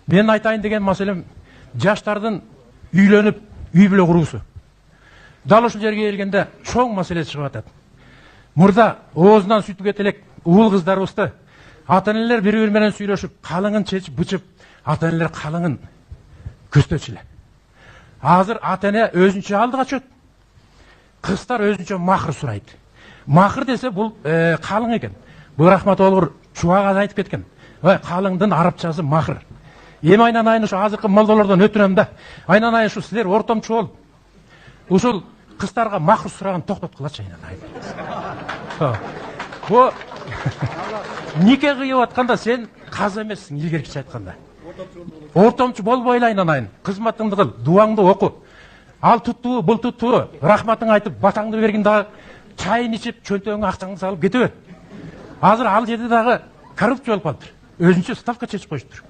Мен айтайын деген мәселем жаштардың үйленіп, үй бүле құруысы. Дал ушул жерге келгенде чоң маселе чыгып атат. Мурда оозунан сүтү кетелек уул кыздарыбызды ата-энелер бири-бири менен сүйлөшүп, калыңын чечип, бычып, ата-энелер калыңын көздөчүлөр. Азыр ата-эне өзүнчө алдыга чөт. Кыздар өзүнчө махыр сурайт. Махыр десе бул калың экен. Бул Рахматолур чубага айтып кеткен. Калыңдын арабчасы махыр. Эми айнанайын ушу азыркы молдолордон өтүнөм да. Айнанайын ушу силер ортомчу болуп ушул кыздарга махыр сураган токтоткулачы айнанайын. Бу нике кыйып атканда сен каз эмессиң, илгеркиче айтканда. Ортомчу болбойлу айнанайын. Кызматыңды кыл, дуаңды оку. Ал туттуу, бул туттуу, рахматың айтып, батаңды бергин дагы чайын ичип, чөнтөгүңө акчаңды салып кете бер. Азыр ал жерде дагы коррупция болуп калыптыр. Өзүнчө ставка чечип коюштур.